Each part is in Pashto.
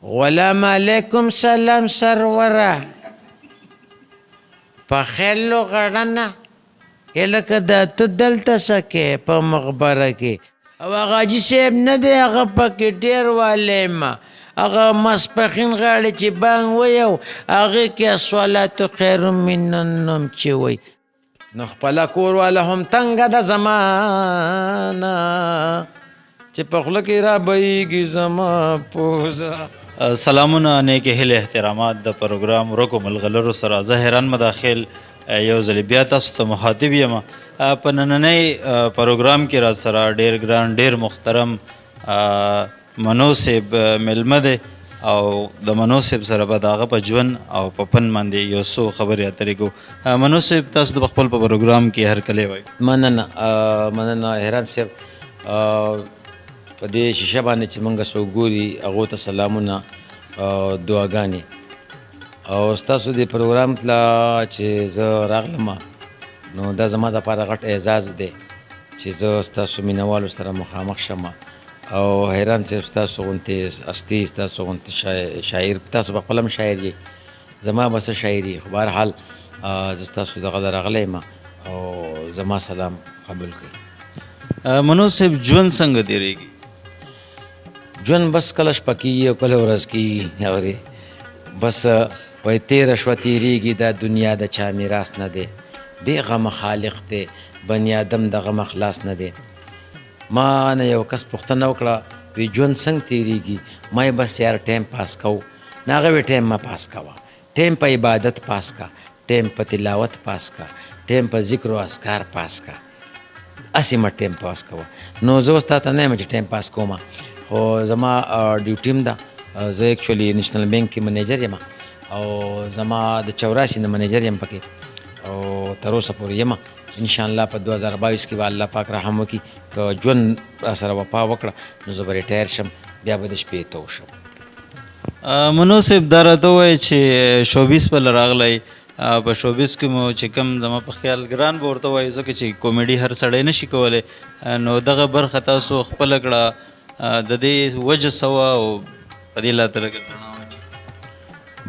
غلام علیکم سلام سروره په خیلو غړنه لکه دا ته دلته څه کې په مقبره کې او هغه حاجي صاحب نه دی هغه پکې ډېر والی ما هغه ماسپښین غاړې چې بانګ ویو هغې کې الصلات خیر من النوم چې وی نو خپله کور والا هم تنګه ده زمانه چې په خوله کې را بهیږي زما پوزه. سلامونه نیکې هیلې احترامات د پروګرام ورکو ملغلرو سره زه حیران مداخل یو ځل بیا تاسو ته مخاطب یم. په نننی پروګرام کې را سره ډېر ګران ډېر محترم منو صاحب میلمه دی او د منو صاحب سره به د هغه په ژوند او په فن باندې یو څو خبرې اترې کوو. منو صاحب تاسو د خپل په پروګرام کې هرکلی وایي. مننه حیران صاحب په دې شیشه باندې چې موږ څوک ګوري هغو ته سلامونه دعاګانې او ستاسو د پروګرام ته چې زه راغلم نو دا زما دپاره غټ اعزاز دی چې زه ستاسو مینهوالو سره مخامخ شم او حیران صاحب ستاسو غوندې هستي ستاسو غوندې شاعر تاسو به خپله هم شاعر یې زما به څه شاعري خو بهرحال زه ستاسو دغه ته راغلی یم او زما سلام قبول کړئ. منو صاحب ژوند څنګه تېرېږي؟ ژوند بس کله شپه کېږي او کله ورځ کېږي اورې بس وایي تېره شوه تېرېږي دا دنیا د چا میراث نه دی بې غمه خالق دی بني آدم د غمه خلاص نه دی. ما نه یو کس پوښتنه وکړه وی ژوند څنګه تېرېږي ما یې بس یار ټایم پاس کوو نه هغه وی ټایم مه پاس کوه ټایم په عبادت پاس کا ټایم په تلاوت پاس کا ټایم په ذکر و اذکار پاس کا هسې مه ټایم پاس کوه. نو زه اوس تا ته نه یم چې ټایم پاس کوم خو زما ډیوټي هم ده زه ایکچولی نیشنل بینک کې منیجر یم او زما د 84 نه منیجر یم پکې او تر اوسه پورې یم انشاءالله په 2022 کې به الله پاک رحم وکړي که ژوند را سره وفا وکړه نو زه به ریټایر شم بیا به د شپې تو شم. منو صاحب دا راته ووایه چې شوبیز په راغلی په شوبیز کې مو چې کوم زما په خیال ګران به ورته وایي ځکه چې کومیډي هر سړی نشي کولی نو دغه برخه تاسو خپله کړه د دې وجه څه وه او په دې لا ته لږ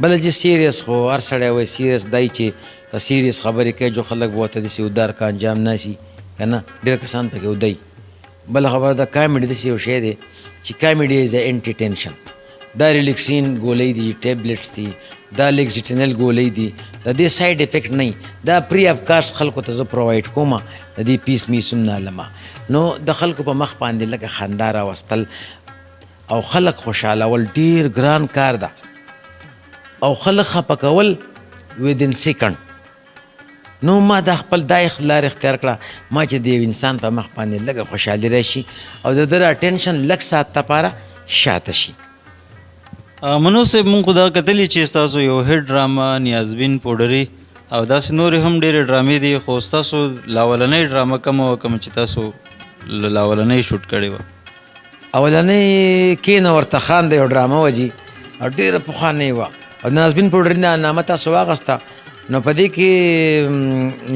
بله چې سیریس خو هر سړی وایي سیریس دی چې په سیریس خبرې کوي جو خلک به ورته داسې ودار که انجام ناسي که نه ډېر کسان پکې ودی. بله خبره ده کامیډي داسې یو شی دی چې کامیډي از انټي ټینشن دا ریلیکسین ګولۍ دي ټیبلټس دي دا لیکزیټینل ګولۍ دي د دې سایډ افیکټ نه دا پری اف کاسټ خلکو ته زه پرووایډ کوم د دې پیس میس هم نه علمه نو د خلکو په مخ باندې لکه خندا راوستل او خلک خوشحالول ډېر ګران کار ده او خلک خفه کول ودین سیکنډ. نو ما دا خپل دا لار اختیار کړه ما چې د یو انسان په مخ باندې لږه خوشحالي راشي او د ده اټینشن لږ ساعت لپاره شاته شي. منو صاحب مونږ خو دا کتلي چې ستاسو یو هیډ ډرامه نیازبین پوډري او داسې نورې هم ډېرې ډرامې دي خو ستاسو لاولنۍ ډرامه کومه وه کومه چې تاسو لاولنۍ شوټ کړې وه؟ اولنۍ کینه ورته خان د یو ډرامه وه جي او ډېره پخوانۍ وه او نیازبین پوډري نه نامه تاسو واخسته نو په دې کې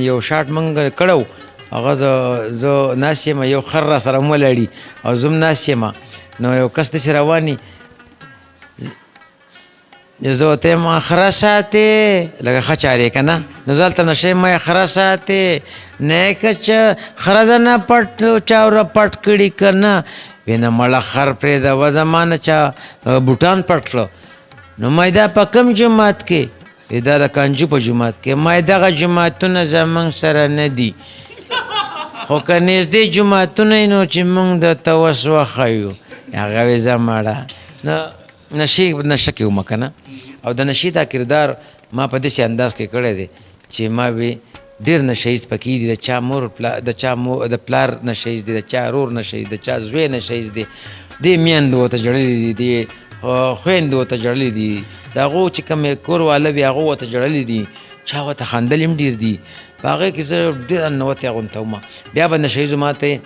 یو شاټ موږ کړی هغه زه ناست یم یو خر را سره ولاړي او زه هم ناست یم نو یو کس داسې روان زه ورته یم خره ساتې لکه ښه چارې که نه نو زه هلته نشه یم خره ساتې نه که چې خره ده نه پټ چاوره پټ کړي که نه وی نه مړه خر پرېږده زما نه چا بوټان پټ کړه نو ما دا په کوم جومات کې دا د کانجو په جومات کې ما دغه جوماتونه زموږ سره نه دي خو که نږدې جوماتونه یې نو چې موږ درته اوس وښیو هغه وی زه مړه نو نشه کې ومه که نه او د نشې دا کردار ما په داسې انداز کې کړی دی چې ما وی ډېر نشهیز پکې دي د چا مور د پلار نشهیز دی د چا رور نشهیز د چا زوی نشهیز دی دې میندو ورته جړلي دي خویندو ورته جړلي دي د هغو چې کوم کور واله وي هغو ورته جړلي دي چا ورته خندلي هم ډېر دي په هغې کې زه ډېر ننوتې غونته ومه بیا به نشهیزو ما ته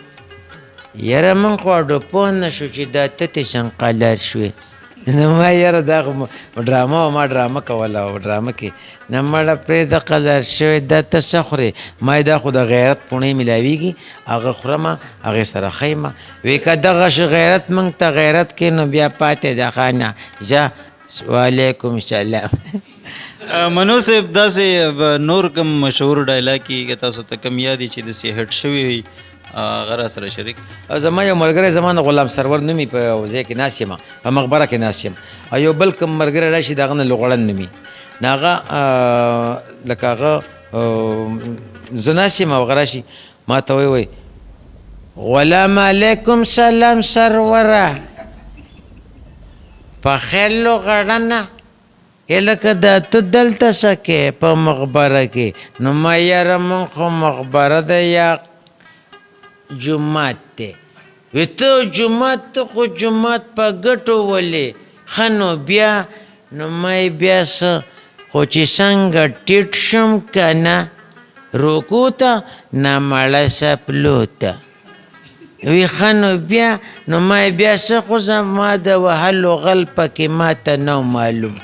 یاره موږ خو اډو پوه نه شو چې دا تتې شنقلر شوې نو ما یاره دا خو ډرامه وه ما ډرامه کوله او ډرامه کې نه مړه پرېږده قلر شوې دا ته څه خورې ما دا خو د غیرت پوڼۍ میلاویږي هغه خورمه هغې سره ښیمه وی که دغه غیرت موږ ته غیرت کې نو بیا پاتې ده خانه ځه وعلیکم سلام. منو صاحب داسې نور کم مشهور ډایلاګ کې تاسو ته کم یادي چې داسې هټ شوي وي هغه را سره شریک؟ زما یو ملګری زما نه غلام سرور نومي په یو ځای کې ناست یم په مقبره کې ناست یم او یو بل کوم ملګری راشي د هغه نه لغړن نومي نو هغه لکه هغه زه ناست یم او هغه راشي ما ته وایي غلام علیکم سلام سروره په خیر لغړنه لکه دا ته دلته څه کې په مقبره کې نو ما یاره مونږ خو مقبره ده یا جومات دی وی ته جومات ته خو جومات په ګټو ولې ښه نو بیا نو ما بیا څه خو چې څنګه ټیټ شم که نه روکو ته نامړه سپلو ته وی ښه نو بیا نو ما بیا څه خو زما د وهلو غل پکې ما ته نو معلوم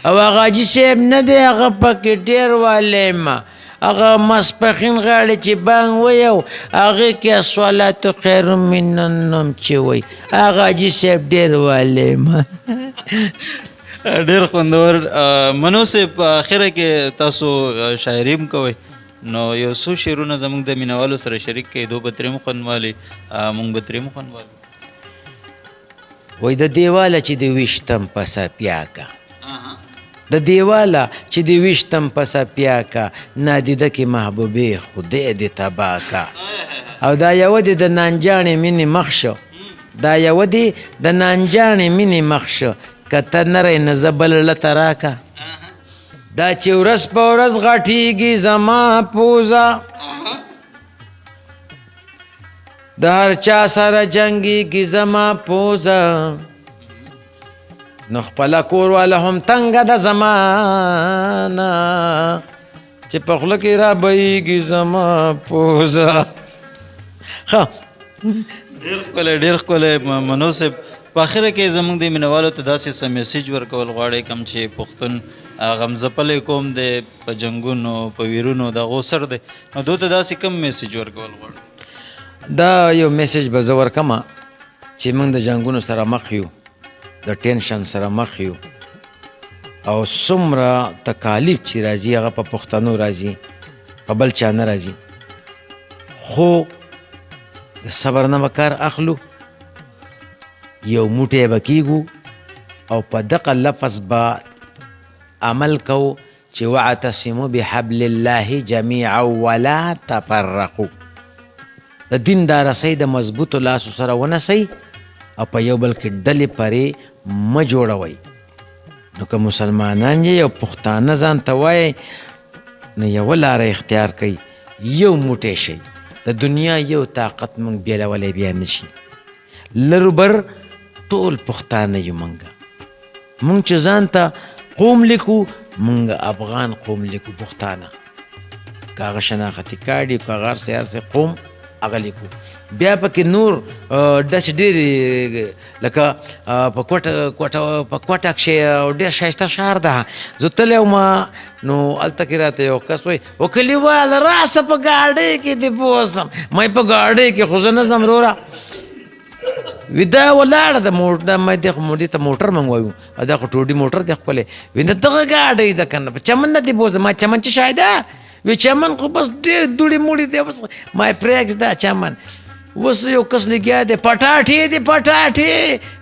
او هغه حاجي صاحب نه دی هغه پکې ډېر والی ما هغه ماسپښین غاړې چې بانګ ویو هغې کې الصلات خیر من النوم چې وی هغه حاجي صاحب ډېر والی ما. ډېر خوندور. منو صاحب په اخره کې تاسو شاعري هم کوئ نو یو څو شعرونه زموږ د مینوالو سره شریک کړئ دو به ترې مخونوالي مونږ به ترې مخونوالو. وی د دیواله چې د ویشتم په سپیا کا د دیواله چې د ویشتم په سپیا کا نادیده کې محبوبې خدای دې تباه کا او دا یوه دې د نانجانې مینې مخ شو دا یوه دې د نانجانې مینې مخ شو که ته نری نه زه بل لته راکه دا چې ورځ په ورځ غټیږي زما پوزه د هر چا سره جنګیږي زما پوزه نو خپله کور والا هم تنګه ده زمانه چې په خوله کې را بهیږي زما پوزه. ښه ډېر ښکلی ډېر ښکلی. منو صاحب په اخره کې زموږ د مینوالو ته داسې څه میسیج ورکول غواړئ کوم چې پښتون غمځپلی قوم دی په جنګونو په ویرونو د هغو سر دی نو دو ته داسې کم میسیج ورکول غواړئ؟ دا یو میسیج به زه ورکمه چې موږ د جنګونو سره مخ یو د ټینشن سره مخ یو او څومره تکالیف چې راځي هغه په پښتنو راځي په بل چا نه راځي خو د صبر نه به کار اخلو یو موټی به کیږو او په دغه لفظ به عمل کوو چې واعتصموا بحبل الله جمیعا ولا تفرقوا د دین دا رسۍ د مضبوطو لاسو سره ونسئ او په یو بل کې ډلې پرې مه جوړوئ. نو که مسلمانان یې یو پښتانه ځان ته وایئ نو یوه لاره اختیار کوئ یو موټی شئ د دنیا یو طاقت موږ بیلولی بیا نشي لر بر ټول پښتانه یو موږ چې ځان ته قوم لیکو موږ افغان قوم لیکو پښتانه که هغه شناختي کارډ که هغه هر څه قوم هغه لیکو بیا پکې نور داسې ډېرې لکه په کوټه کښې ډېر ښایسته ښار ده زه تللی وم نو هلته کې راته یو کس وایي و کلیوال راسه په ګاډۍ کې دې پوه سم ما په ګاډۍ کې خو زه نه ځم وروره وی دا ولاړه د دې ته موټر موږ وایو دا خو ټوډي موټر دی ښکلی وی نه دغه ګاډۍ ده که نه په چمن نه دې بوځه ما چمن چې شای ده وی چمن خو بس ډېر دوړې موړې دی بس ما پرېږده چمن اوس یو کس لګیا دی پټاټې دي پټاټې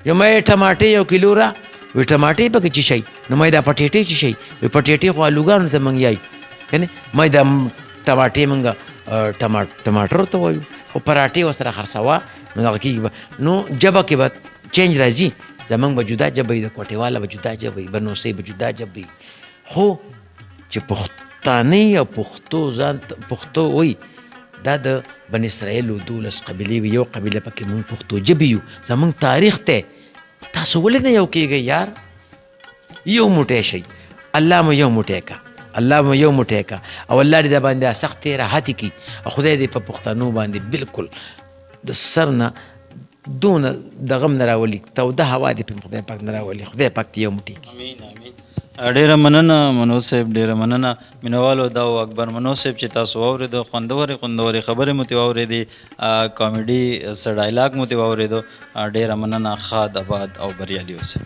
یو ما یې ټماټې یو کیلو را وی ټماټې پکې چې شئ نو ما یې دا پټېټې چې شئ وی پټېټې خو الوګانو ته موږ یایو که نه ما یې دا ټماټې موږ ټماټر ته وایو خو پراټې ورسره خرڅوه نو دغه کېږي به نو ژبه کې به چینج راځي زموږ به جدا ژبه وي د کوټې والا به جدا ژبه وي بنوسۍ به جدا ژبه وي خو چې پښتانه او پښتو وایي دا د بن اسرائیلو 12 قبیلې وي یو قبیله پکې مونږ پښتو ژبې یو زموږ تاریخ دی تاسو ولې نه یو کېږئ یار یو موټی شئ الله مو یو موټی کا الله مو یو موټی کا او الله دې دا باندې سختې راحتې کړي او خدای دې په پښتنو باندې بالکل د سر نه دونه د غم نه راولي توده هوا دې په خدای پاک نه راولي خدای پاک دې یو موټی کړي. امین امین. ډېره مننه منو صاحب ډېره مننه مینوالو دا و اکبر منو صاحب چې تاسو واورېدو خوندورې خبرې مو ترې واورېدې کامیډي څه ډایلاګ مو ترې واورېدو ډېره مننه ښاد آباد او بریالي اوسئ.